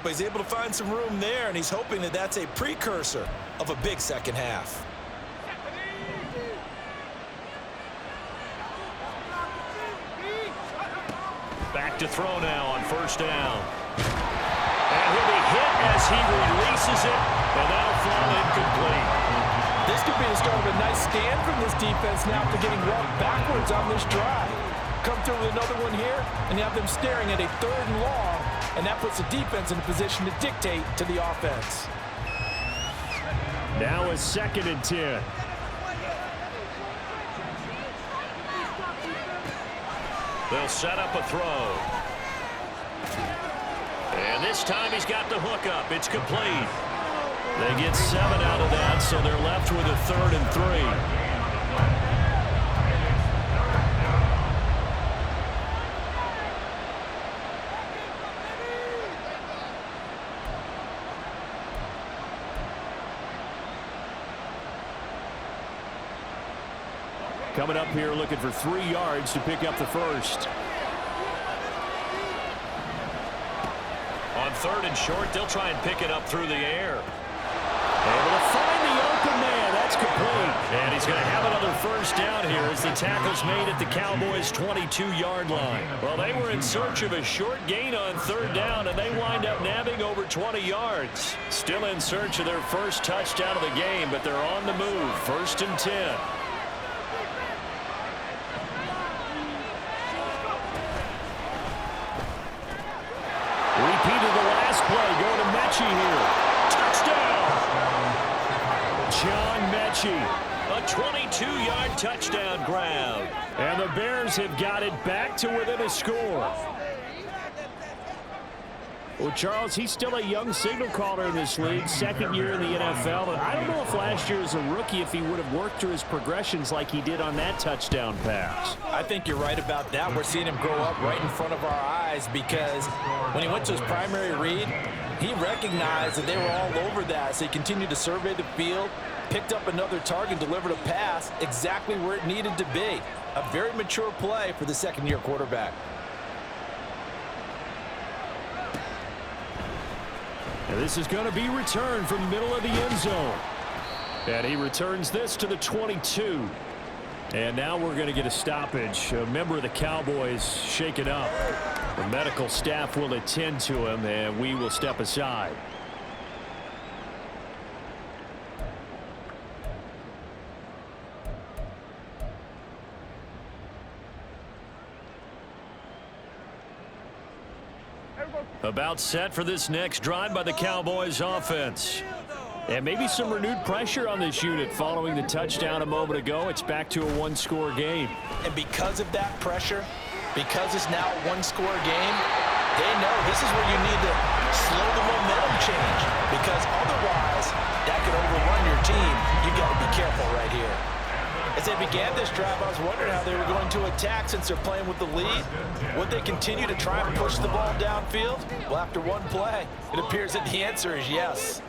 but he's able to find some room there, and he's hoping that that's a precursor of a big second half. Back to throw now on first down. And he'll be hit as he releases it, and that'll fall incomplete. This could be the start of a nice stand from this defense now after getting walked backwards on this drive. Come through with another one here, and you have them staring at a 3rd and long, and that puts the defense in a position to dictate to the offense. Now a 2nd and 10. They'll set up a throw. And this time he's got the hook up. It's complete. They get 7 out of that, so they're left with a 3rd and 3. Coming up here looking for 3 yards to pick up the first. On 3rd and short, they'll try and pick it up through the air. Able to find the open man. That's complete. And he's going to have another first down here as the tackle's made at the Cowboys' 22-yard line. Well, they were in search of a short gain on 3rd down, and they wind up nabbing over 20 yards. Still in search of their first touchdown of the game, but they're on the move. 1st and 10. Repeated the last play, going to Mechie here. Touchdown! John Mechie, a 22-yard touchdown grab. And the Bears have got it back to within a score. Well, Charles, he's still a young signal caller in this league, 2nd year in the NFL. And I don't know if last year as a rookie, if he would have worked through his progressions like he did on that touchdown pass. I think you're right about that. We're seeing him grow up right in front of our eyes because when he went to his primary read, he recognized that they were all over that. So he continued to survey the field, picked up another target, delivered a pass exactly where it needed to be. A very mature play for the 2nd-year quarterback. And this is going to be returned from the middle of the end zone. And he returns this to the 22. And now we're going to get a stoppage. A member of the Cowboys shaken up. The medical staff will attend to him, and we will step aside. About set for this next drive by the Cowboys offense. And maybe some renewed pressure on this unit following the touchdown a moment ago. It's back to a 1-score game. And because of that pressure, because it's now a 1-score game, they know this is where you need to slow the momentum change. Because otherwise, that could overrun your team. You've got to be careful right here. As they began this drive, I was wondering how they were going to attack since they're playing with the lead. Would they continue to try and push the ball downfield? Well, after one play, it appears that the answer is yes.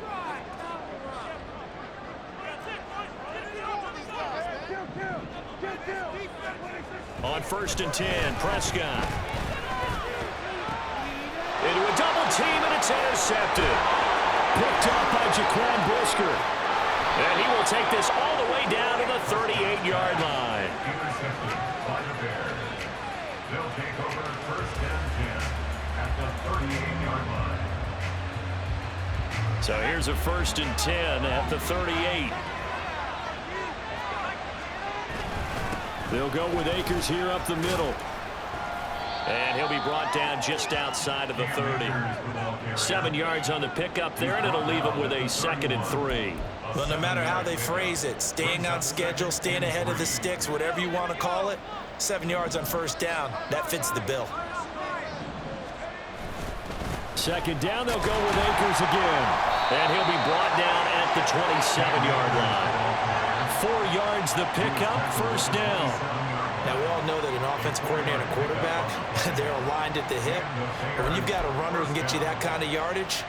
On 1st and 10, Prescott. Into a double team, and it's intercepted. Picked up by Jaquan Brisker. And he will take this all the way down to the 38-yard line. They'll take over 1st and 10 at the 38-yard line. So here's a 1st and 10 at the 38. They'll go with Akers here up the middle. And he'll be brought down just outside of the 30. 7 yards on the pickup there, and it'll leave him with a 2nd and 3. Well, no matter how they phrase it, staying on schedule, staying ahead of the sticks, whatever you want to call it, 7 yards on 1st down, that fits the bill. 2nd down, they'll go with Akers again. And he'll be brought down at the 27-yard line. 4 yards the pickup, 1st down. Now, we all know that an offensive coordinator and a quarterback, they're aligned at the hip. But when you've got a runner who can get you that kind of yardage,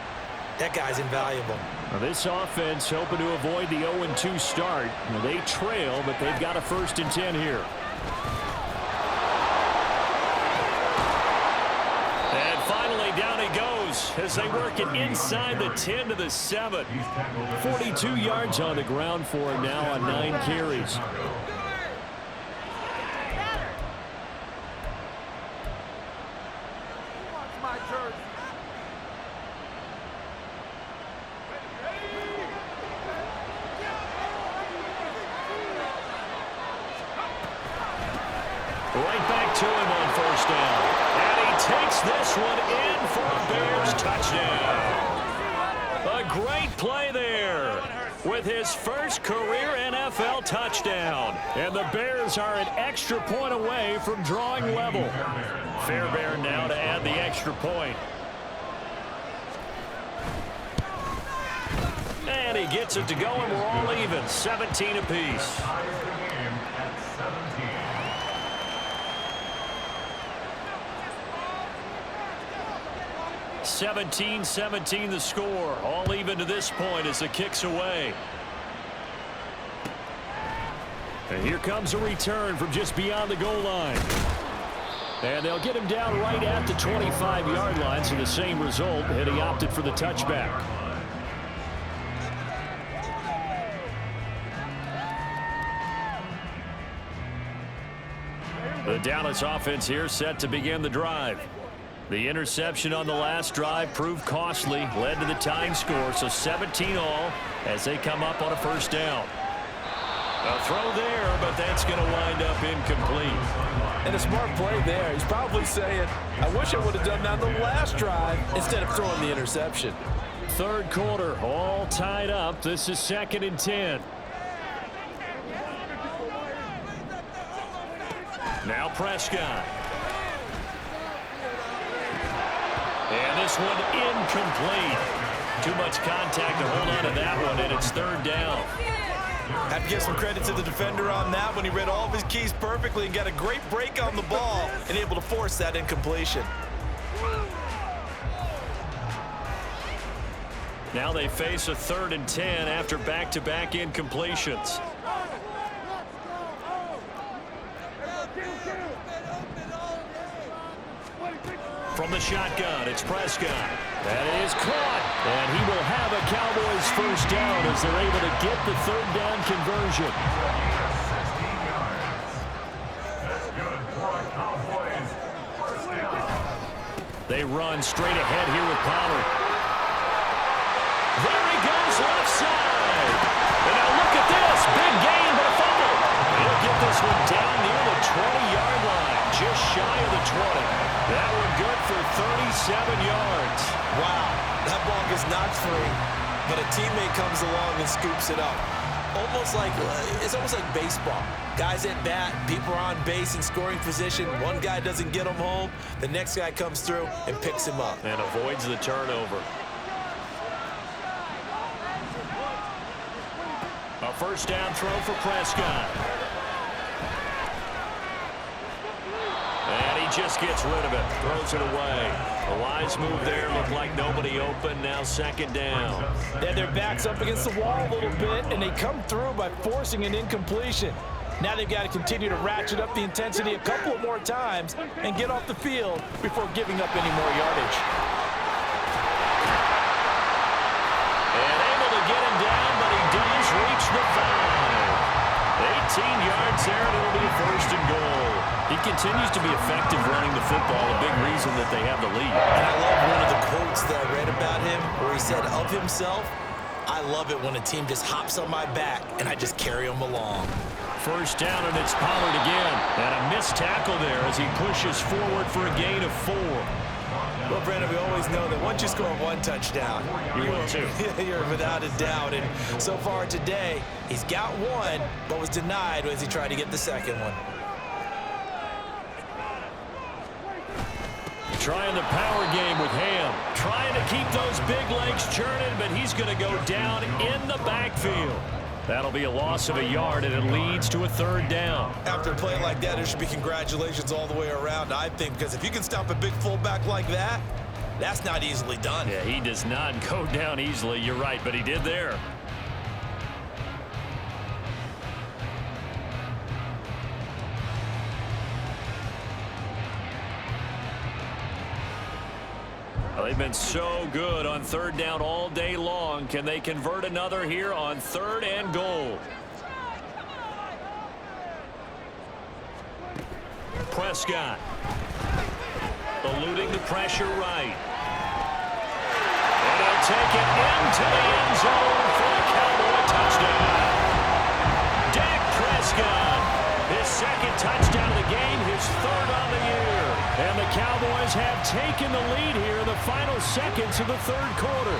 that guy's invaluable. Now this offense hoping to avoid the 0-2 start. Now they trail, but they've got a 1st and 10 here. And finally, down he goes goes as they work it inside the 10 to the 7. 42 yards on the ground for him now on 9 carries. Right back to him on first down. And he takes this one in for a Bears touchdown. A great play there with his first career NFL touchdown. And the Bears are an extra point away from drawing level. Fairbairn now to add the extra point. And he gets it to go, and we're all even, 17 apiece. 17-17 the score. All even to this point as the kick's away. And here comes a return from just beyond the goal line. And they'll get him down right at the 25-yard line, so the same result, and he opted for the touchback. The Dallas offense here set to begin the drive. The interception on the last drive proved costly, led to the tying score, so 17 all as they come up on a first down. A throw there, but that's going to wind up incomplete. And a smart play there. He's probably saying, I wish I would have done that on the last drive instead of throwing the interception. Third quarter, all tied up. This is 2nd and 10. Now Prescott. And this one incomplete. Too much contact to hold on to that one, and it's 3rd down. Have to give some credit to the defender on that when he read all of his keys perfectly and got a great break on the ball and able to force that incompletion. Now they face a 3rd and 10 after back-to-back incompletions. From the shotgun, it's Prescott. That is caught, and he will have a Cowboys first down as they're able to get the 3rd down conversion. They run straight ahead here with Pollard. There he goes left side. And now look at this. Big gain, but a fumble. He'll get this one down near the 20-yard line, just shy of the 20. That one good for 37 yards. Wow, that ball gets knocked free, but a teammate comes along and scoops it up. It's almost like baseball. Guys at bat, people are on base in scoring position. One guy doesn't get him home, the next guy comes through and picks him up. And avoids the turnover. A first down throw for Prescott. And he just gets rid of it, throws it away. A wise move there, looked like nobody open, now 2nd down. They had their backs up against the wall a little bit, and they come through by forcing an incompletion. Now they've got to continue to ratchet up the intensity a couple of more times and get off the field before giving up any more yardage. And able to get him down, but he does reach the 5. 18 yards there, and it'll be a 1st and goal. He continues to be effective running the football, a big reason that they have the lead. And I love one of the quotes that I read about him where he said of himself, I love it when a team just hops on my back and I just carry them along. First down, and it's Pollard again. And a missed tackle there as he pushes forward for a gain of 4. Well, Brandon, we always know that once you score one touchdown, You win 2. You're without a doubt. And so far today, he's got one, but was denied as he tried to get the second one. Trying the power game with Ham. Trying to keep those big legs churning, but he's going to go down in the backfield. That'll be a loss of a yard, and it leads to a 3rd down. After a play like that, there should be congratulations all the way around, I think, because if you can stop a big fullback like that, that's not easily done. Yeah, he does not go down easily. You're right, but he did there. Well, They've been so good on third down all day long. Can they convert another here on 3rd and goal? Prescott eluding the pressure right. And he'll take it into the end zone for a Cowboy touchdown. Dak Prescott, his 2nd touchdown of the game, his 3rd on the year. And the Cowboys have taken the lead here in the final seconds of the 3rd quarter.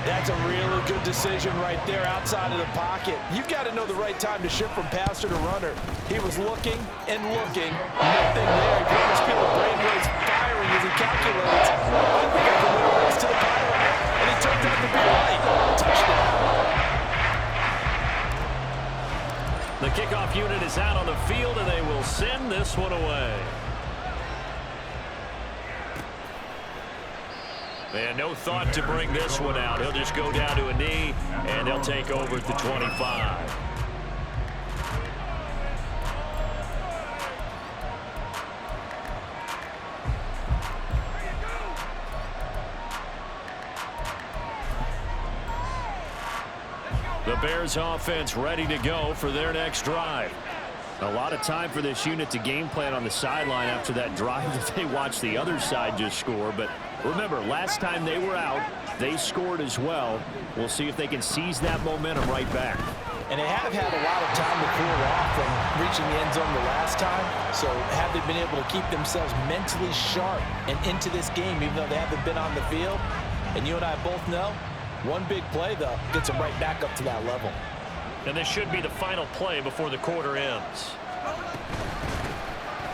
That's a really good decision right there outside of the pocket. You've got to know the right time to shift from passer to runner. He was looking and looking. Nothing there. You can almost feel the brainwaves firing as he calculates. I think I can win a race to the pylon. And he turned out to be right. Touchdown. The kickoff unit is out on the field, and they will send this one away. And no thought to bring this one out. He'll just go down to a knee, and they'll take over at the 25. The Bears offense ready to go for their next drive. A lot of time for this unit to game plan on the sideline after that drive that they watched the other side just score. But remember, last time they were out, they scored as well. We'll see if they can seize that momentum right back. And they have had a lot of time to cool off from reaching the end zone the last time. So have they been able to keep themselves mentally sharp and into this game, even though they haven't been on the field? And you and I both know, one big play, though, gets them right back up to that level. And this should be the final play before the quarter ends.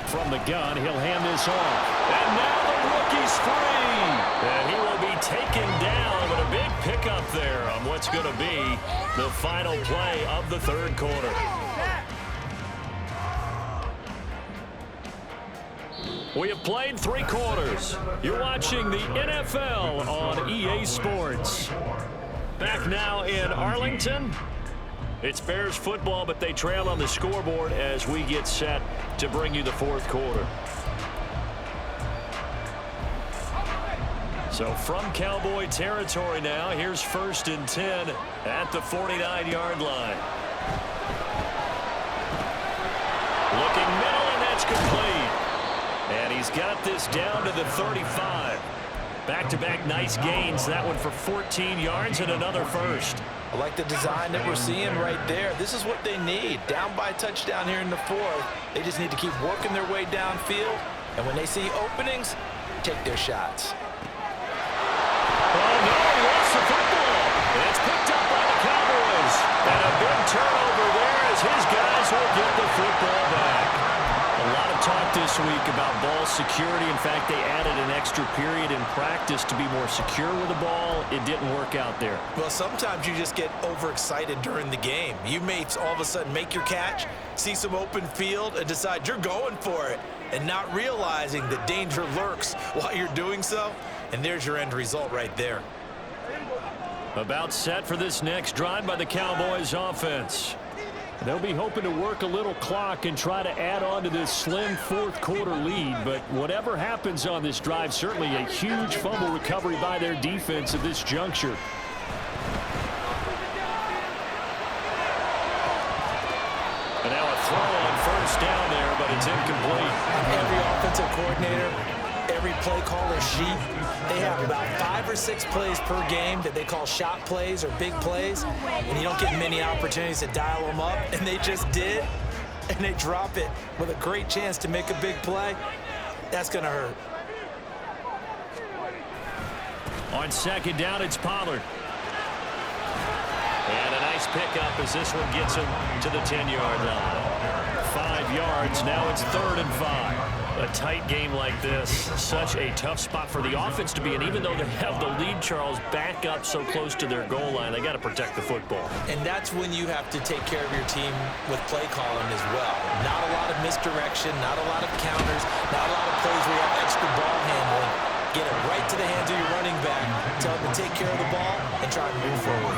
From the gun, he'll hand this off. And now the rookie's free. And he will be taken down, but a big pickup there on what's going to be the final play of the 3rd quarter. We have played 3 quarters. You're watching the NFL on EA Sports. Back now in Arlington. It's Bears football, but they trail on the scoreboard as we get set to bring you the 4th quarter. So from Cowboy territory now, here's 1st and 10 at the 49-yard line. Looking middle, and that's complete. And he's got this down to the 35. Back-to-back nice gains. That one for 14 yards and another first. I like the design that we're seeing right there. This is what they need. Down by a touchdown here in the 4th. They just need to keep working their way downfield. And when they see openings, take their shots. Oh, no, he lost the football. And it's picked up by the Cowboys. And a big turnover there as his guys will get the football back. A lot of talk this week about ball security. In fact, they added an extra period in practice to be more secure with the ball. It didn't work out there. Well, sometimes you just get overexcited during the game. You may all of a sudden make your catch, see some open field, and decide you're going for it, and not realizing that danger lurks while you're doing so. And there's your end result right there. About set for this next drive by the Cowboys offense. They'll be hoping to work a little clock and try to add on to this slim 4th quarter lead. But whatever happens on this drive, certainly a huge fumble recovery by their defense at this juncture. And now a throw on 1st down there, but it's incomplete. Every offensive coordinator, every play caller sheet, they have about 5 or 6 plays per game that they call shot plays or big plays, and you don't get many opportunities to dial them up, and they just did, and they drop it with a great chance to make a big play. That's going to hurt. On 2nd down, it's Pollard. And a nice pickup as this one gets him to the 10-yard line. 5 yards, now it's 3rd and 5. A tight game like this, such a tough spot for the offense to be in. Even though they have the lead, Charles, back up so close to their goal line, they got to protect the football. And that's when you have to take care of your team with play calling as well. Not a lot of misdirection, not a lot of counters, not a lot of plays where you have extra ball handling. Get it right to the hands of your running back, tell them to take care of the ball, and try to move forward.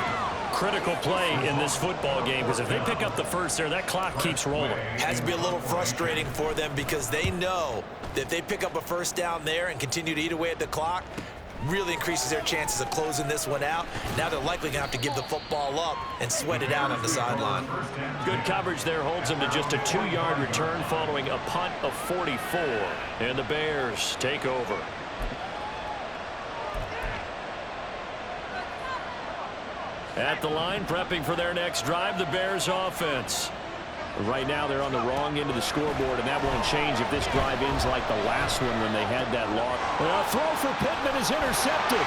critical play in this football game, because if they pick up the first there, that clock keeps rolling. Has to be a little frustrating for them because they know that if they pick up a first down there and continue to eat away at the clock, really increases their chances of closing this one out. Now they're likely going to have to give the football up and sweat it out on the sideline. Good coverage there holds them to just a 2-yard return following a punt of 44. And the Bears take over. At the line, prepping for their next drive, the Bears offense. Right now, they're on the wrong end of the scoreboard, and that won't change if this drive ends like the last one when they had that loss. A throw for Pittman is intercepted.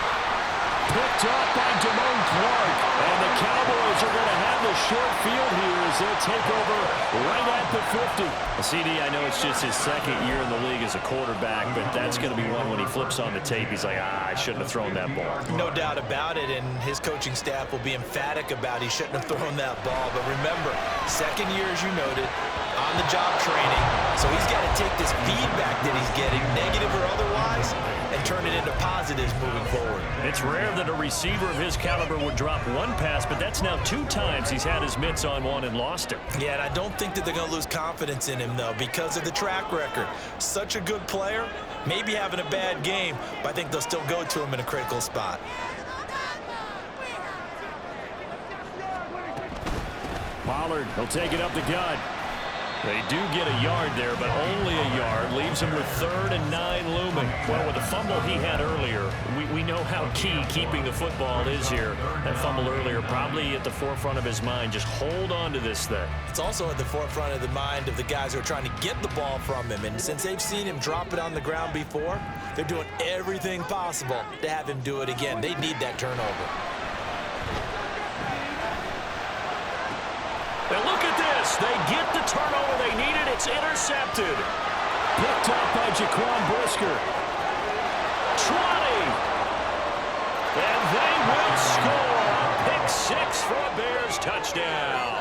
Picked up by Damone Clark. And the Cowboys are going to have the short field here as they'll take over right at the 50. CD, I know it's just his second year in the league as a quarterback, but that's going to be one when he flips on the tape. He's like, I shouldn't have thrown that ball. No doubt about it, and his coaching staff will be emphatic about he shouldn't have thrown that ball. But remember, second year, as you noted, on-the-job training, so he's got to take this feedback that he's getting, negative or otherwise, and turn it into positives moving forward. It's rare that a receiver of his caliber would drop one pass, but that's now 2 times he's had his mitts on one and lost it. Yeah, and I don't think that they're going to lose confidence in him, though, because of the track record. Such a good player, maybe having a bad game, but I think they'll still go to him in a critical spot. Pollard, he'll take it up the gut. They do get a yard there, but only a yard. Leaves him with 3rd and 9 looming. Well, with the fumble he had earlier, we know how key keeping the football is here. That fumble earlier probably at the forefront of his mind. Just hold on to this thing. It's also at the forefront of the mind of the guys who are trying to get the ball from him. And since they've seen him drop it on the ground before, they're doing everything possible to have him do it again. They need that turnover. And look at this. They get the turnover they needed. It's intercepted. Picked up by Jaquan Brisker. 20. And they will score. Pick 6 for a Bears touchdown.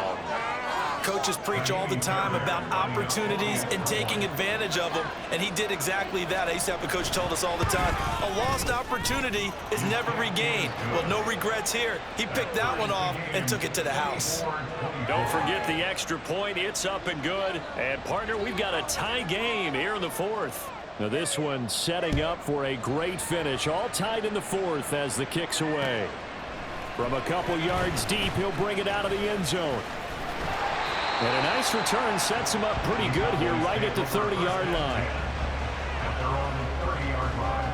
Coaches preach all the time about opportunities and taking advantage of them, and he did exactly that. I used to have a coach told us all the time, a lost opportunity is never regained. Well, no regrets here. He picked that one off and took it to the house. Don't forget the extra point. It's up and good. And, partner, we've got a tie game here in the 4th. Now, this one setting up for a great finish. All tied in the 4th as the kick's away. From a couple yards deep, he'll bring it out of the end zone. And a nice return sets him up pretty good here right at the 30-yard line. They're on the 30-yard line.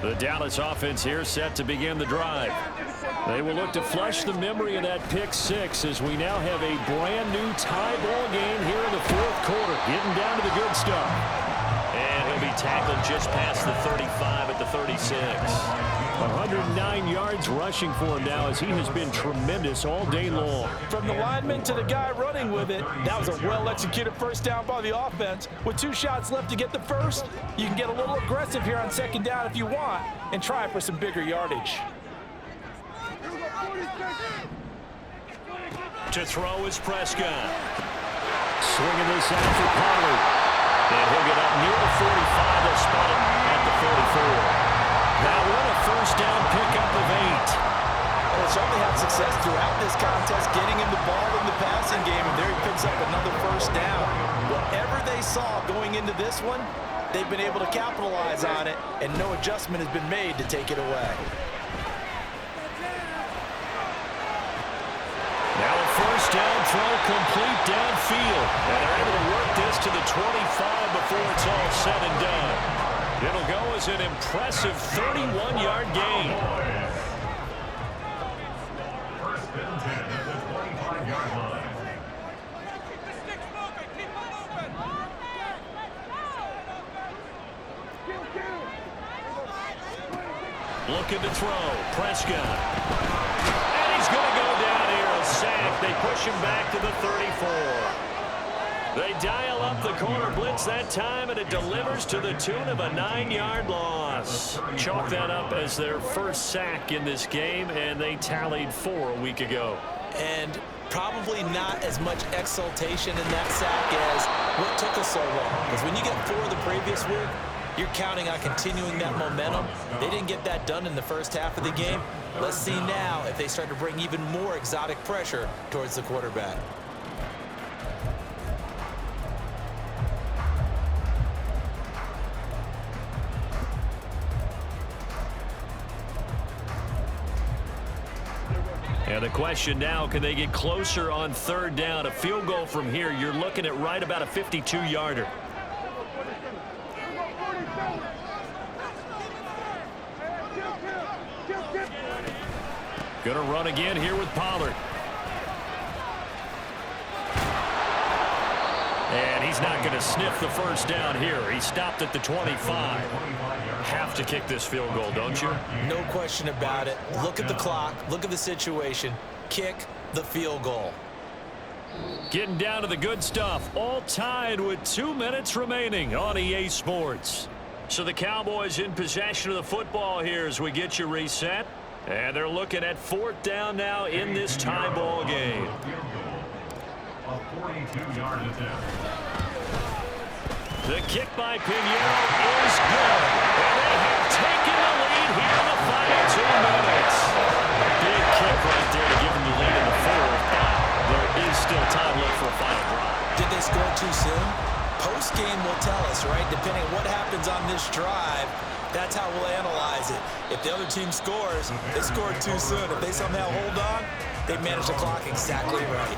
The Dallas offense here set to begin the drive. They will look to flush the memory of that pick 6 as we now have a brand new tie ball game here in the 4th quarter. Getting down to the good stuff. And he'll be tackled just past the 35 at the 36. 109 yards rushing for him now as he has been tremendous all day long. From the lineman to the guy running with it, that was a well-executed first down by the offense. With 2 shots left to get the first, you can get a little aggressive here on 2nd down if you want and try for some bigger yardage. To throw is Prescott. Swinging this out for Pollard. And he'll get up near the 45. They'll spot him at the 44. Now what a first down pickup of 8. Well, certainly had success throughout this contest, getting him the ball in the passing game, and there he picks up another first down. Whatever they saw going into this one, they've been able to capitalize on it, and no adjustment has been made to take it away. Now a first down throw complete downfield. And they're able to work this to the 25 before it's all said and done. It'll go as an impressive 31-yard gain. First and 10 at the 25-yard line. Looking to throw. Prescott. And he's going to go down here. A sack. They push him back to the 34. They dial up the corner blitz that time, and it delivers to the tune of a 9-yard loss. Chalk that up as their first sack in this game, and they tallied 4 a week ago. And probably not as much exultation in that sack as what took us so long. Because when you get 4 the previous week, you're counting on continuing that momentum. They didn't get that done in the first half of the game. Let's see now if they start to bring even more exotic pressure towards the quarterback. And the question now, can they get closer on third down? A field goal from here, you're looking at right about a 52-yarder. Going to run again here with Pollard. And he's not going to sniff the first down here. He stopped at the 25. Have to kick this field goal, don't you? No question about it. Look at the clock. Look at the situation. Kick the field goal. Getting down to the good stuff. All tied with 2 minutes remaining on EA Sports. So the Cowboys in possession of the football here as we get you reset. And they're looking at 4th down now in this tie ball game. A 42-yard attempt. The kick by Pinheiro is good. And they have taken the lead here in the final 2 minutes. Big kick right there to give them the lead in the 4th. There is still time left for a final drive. Did they score too soon? Post-game will tell us, right? Depending on what happens on this drive, that's how we'll analyze it. If the other team scores, they scored too soon. If they somehow hold on, they manage the clock exactly right.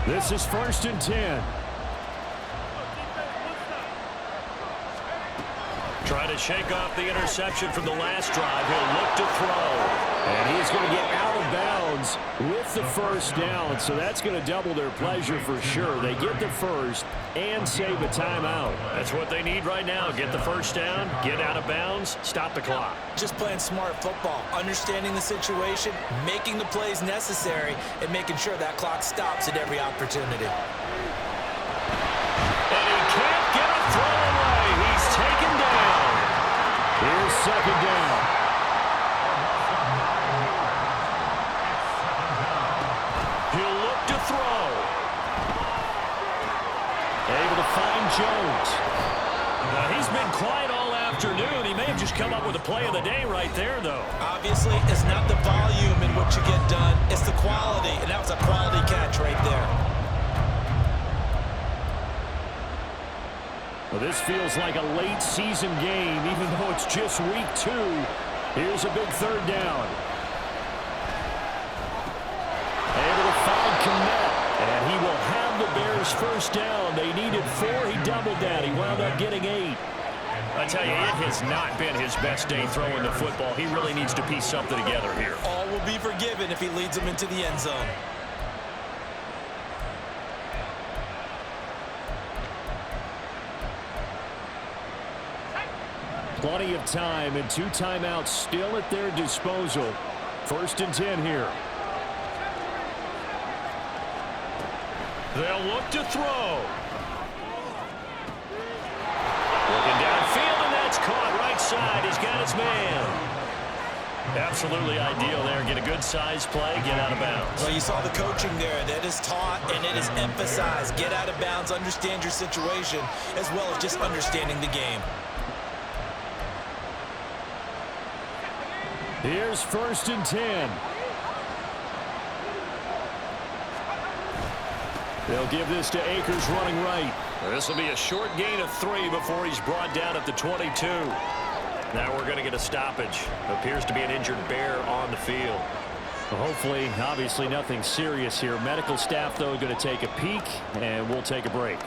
This is 1st and 10. Trying to shake off the interception from the last drive. He'll look to throw. And he's going to get out of bounds with the first down. So that's going to double their pleasure for sure. They get the first and save a timeout. That's what they need right now. Get the first down, get out of bounds, stop the clock. Just playing smart football, understanding the situation, making the plays necessary, and making sure that clock stops at every opportunity. And he can't get a throw away. He's taken down. Here's 2nd down. He'll look to throw. Able to find Jones. Now, he's been quiet all afternoon. He may have just come up with a play of the day right there, though. Obviously, it's not the volume in what you get done. It's the quality, and that was a quality catch right there. Well, this feels like a late season game, even though it's just week 2. Here's a big 3rd down. Able to find Kmet, and he will have the Bears first down. They needed 4. He doubled that. He wound up getting 8. I tell you, it has not been his best day throwing the football. He really needs to piece something together here. All will be forgiven if he leads them into the end zone. Plenty of time and 2 timeouts still at their disposal. 1st and 10 here. They'll look to throw. Looking downfield, and that's caught right side. He's got his man. Absolutely ideal there. Get a good size play, get out of bounds. Well, you saw the coaching there. That is taught and it is emphasized. Get out of bounds, understand your situation, as well as just understanding the game. Here's 1st and 10. They'll give this to Akers running right. This will be a short gain of 3 before he's brought down at the 22. Now we're going to get a stoppage. Appears to be an injured Bear on the field. Well, hopefully, obviously nothing serious here. Medical staff, though, going to take a peek, and we'll take a break.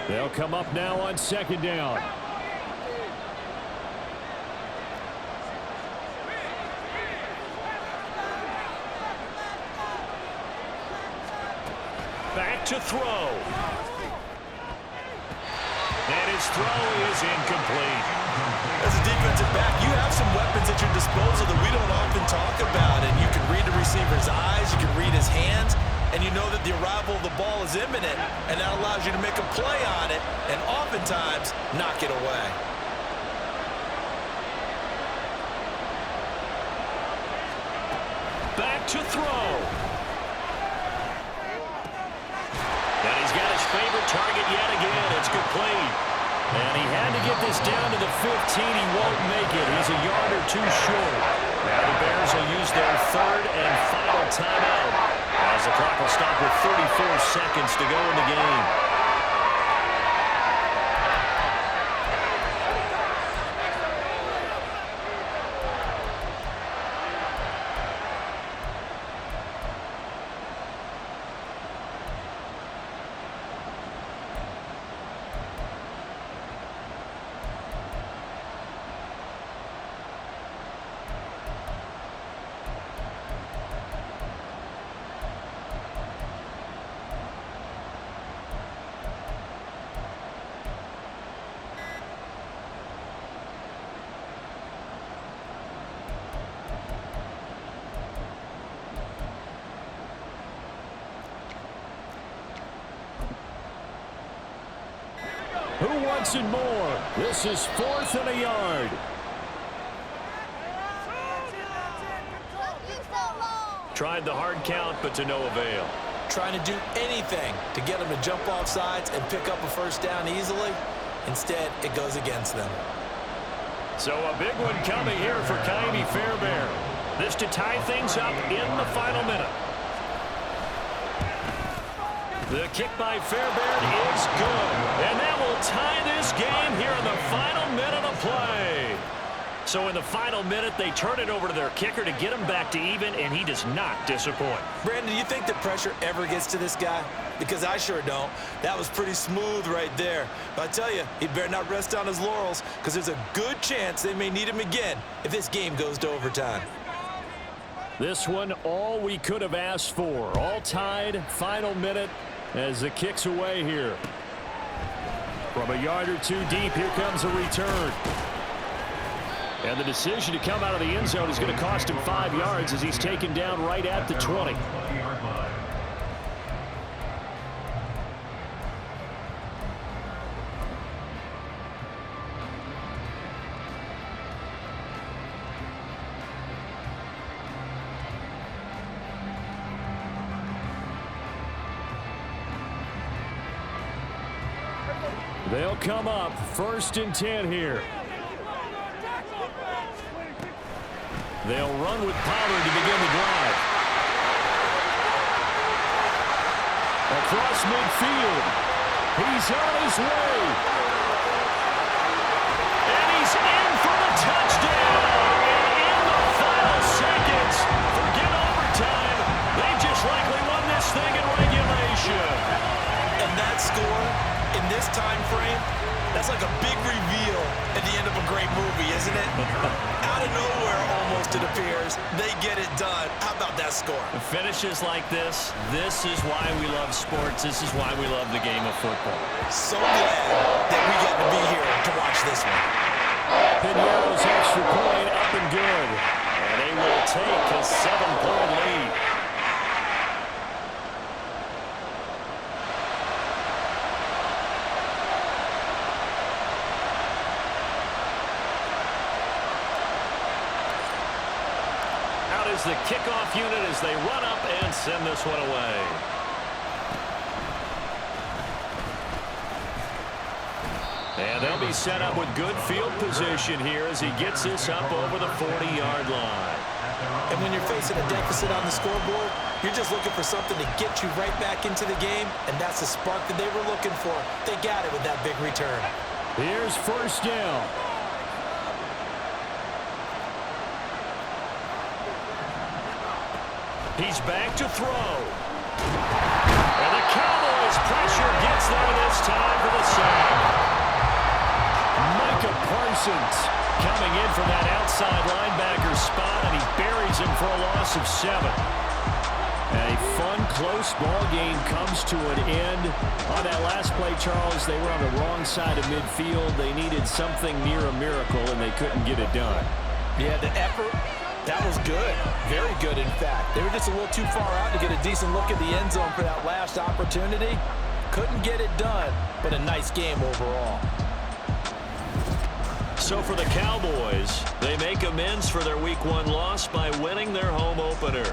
They'll come up now on 2nd down. Back to throw. And his throw is incomplete. As a defensive back, you have some weapons at your disposal that we don't often talk about, and you can read the receivers know that the arrival of the ball is imminent, and that allows you to make a play on it and oftentimes knock it away. Back to throw. And he's got his favorite target yet again. It's complete. And he had to get this down to the 15. He won't make it. He's a yard or two short. Now the Bears will use their third and final timeout as the clock will stop with 34 seconds to go in the game. Who wants it more? This is 4th and a yard. Tried the hard count, but to no avail. Trying to do anything to get them to jump off sides and pick up a first down easily. Instead, it goes against them. So a big one coming here for Kaimi Fairbairn. This to tie things up in the final minute. The kick by Fairbairn is good. And that will tie this game here in the final minute of play. So in the final minute, they turn it over to their kicker to get him back to even, and he does not disappoint. Brandon, do you think the pressure ever gets to this guy? Because I sure don't. That was pretty smooth right there. But I tell you, he better not rest on his laurels, because there's a good chance they may need him again if this game goes to overtime. This one, all we could have asked for. All tied, final minute, as the kick's away here. From a yard or two deep, here comes a return. And the decision to come out of the end zone is going to cost him 5 yards as he's taken down right at the 20. They'll come up 1st and 10 here. They'll run with Pollard to begin the drive. Across midfield. He's on his way. And he's in for the touchdown. And in the final seconds, forget overtime. They just likely won this thing in regulation. And that score in this time frame, that's like a big reveal at the end of a great movie, isn't it? Out of nowhere, almost, it appears, they get it done. How about that score? Finishes like this is why we love sports. This is why we love the game of football. So glad that we get to be here to watch this one. Pinero's extra point up and good. And they will take a 7-point lead. The kickoff unit as they run up and send this one away. And they'll be set up with good field position here as he gets this up over the 40-yard line. And when you're facing a deficit on the scoreboard, you're just looking for something to get you right back into the game, and that's the spark that they were looking for. They got it with that big return. Here's 1st down. He's back to throw. And the Cowboys' pressure gets there this time for the sack. Micah Parsons coming in from that outside linebacker spot, and he buries him for a loss of 7. A fun, close ball game comes to an end. On that last play, Charles, they were on the wrong side of midfield. They needed something near a miracle, and they couldn't get it done. Yeah, the effort That was good. Very good, in fact. They were just a little too far out to get a decent look at the end zone for that last opportunity. Couldn't get it done, but a nice game overall. So for the Cowboys, they make amends for their Week 1 loss by winning their home opener.